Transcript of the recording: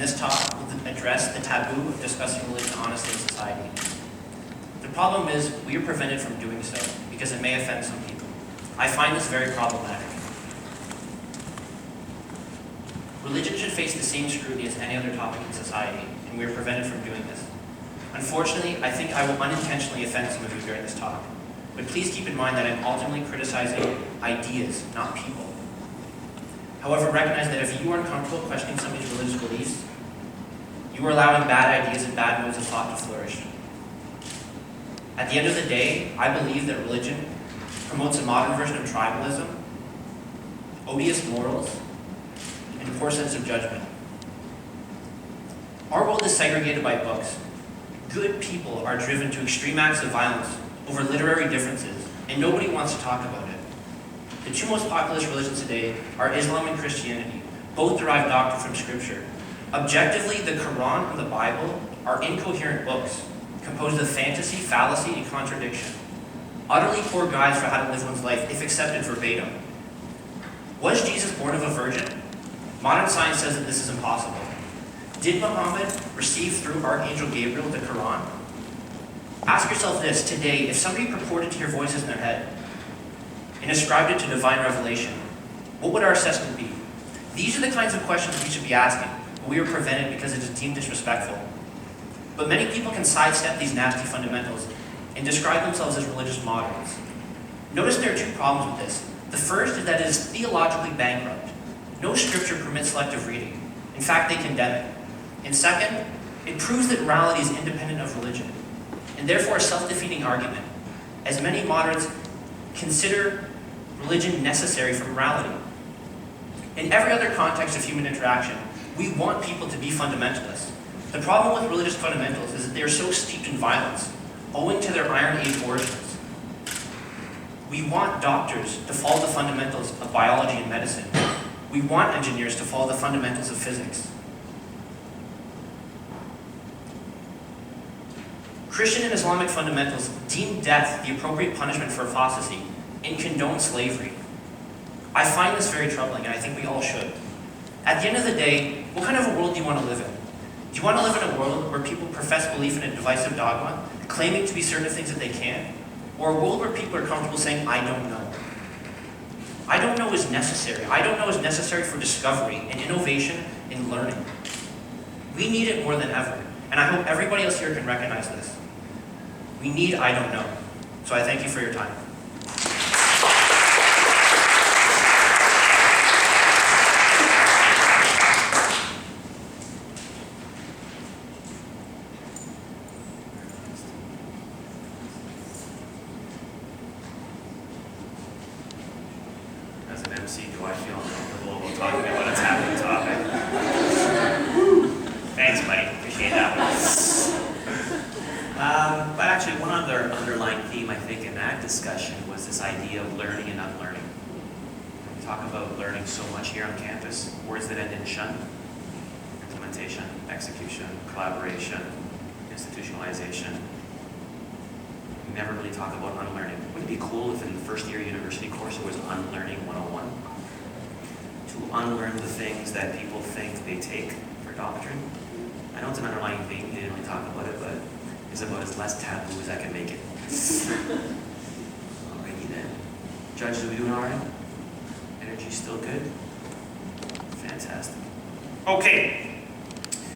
this talk will address the taboo of discussing religion honestly in society. The problem is we are prevented from doing so because it may offend some people. I find this very problematic. Religion should face the same scrutiny as any other topic in society, and we are prevented from doing this. Unfortunately, I think I will unintentionally offend some of you during this talk, but please keep in mind that I'm ultimately criticizing ideas, not people. However, recognize that if you are uncomfortable questioning somebody's religious beliefs, you are allowing bad ideas and bad modes of thought to flourish. At the end of the day, I believe that religion promotes a modern version of tribalism, odious morals, and a poor sense of judgment. Our world is segregated by books. Good people are driven to extreme acts of violence over literary differences, and nobody wants to talk about it. The two most populous religions today are Islam and Christianity. Both derive doctrine from Scripture. Objectively, the Quran and the Bible are incoherent books, composed of fantasy, fallacy, and contradiction. Utterly poor guides for how to live one's life, if accepted verbatim. Was Jesus born of a virgin? Modern science says that this is impossible. Did Muhammad receive through Archangel Gabriel the Quran? Ask yourself this today: if somebody purported to hear voices in their head and ascribed it to divine revelation, what would our assessment be? These are the kinds of questions we should be asking, but we are prevented because it is deemed disrespectful. But many people can sidestep these nasty fundamentals and describe themselves as religious moderns. Notice there are two problems with this. The first is that it is theologically bankrupt. No scripture permits selective reading. In fact, they condemn it. And second, it proves that morality is independent of religion, and therefore a self-defeating argument, as many moderns consider religion necessary for morality. In every other context of human interaction, we want people to be fundamentalists. The problem with religious fundamentals is that they are so steeped in violence, owing to their Iron Age origins. We want doctors to follow the fundamentals of biology and medicine. We want engineers to follow the fundamentals of physics. Christian and Islamic fundamentals deem death the appropriate punishment for apostasy and condone slavery. I find this very troubling, and I think we all should. At the end of the day, what kind of a world do you want to live in? Do you want to live in a world where people profess belief in a divisive dogma, claiming to be certain of things that they can't? Or a world where people are comfortable saying, I don't know? I don't know is necessary. I don't know is necessary for discovery and innovation and learning. We need it more than ever, and I hope everybody else here can recognize this. We need I don't know. So I thank you for your time. As an MC, do I feel uncomfortable about talking about a taboo topic? Thanks, buddy. Appreciate that one. But actually, one other underlying theme, I think, in that discussion was this idea of learning and unlearning. We talk about learning so much here on campus, words that end in shun: implementation, execution, collaboration, institutionalization. We never really talk about unlearning. Wouldn't it be cool if in the first year university course it was Unlearning 101? To unlearn the things that people think they take for doctrine. I know it's an underlying theme, you didn't really talk about it, but it's about as less taboo as I can make it. Alrighty then. Judges, are we doing alright? Energy's still good? Fantastic. Okay.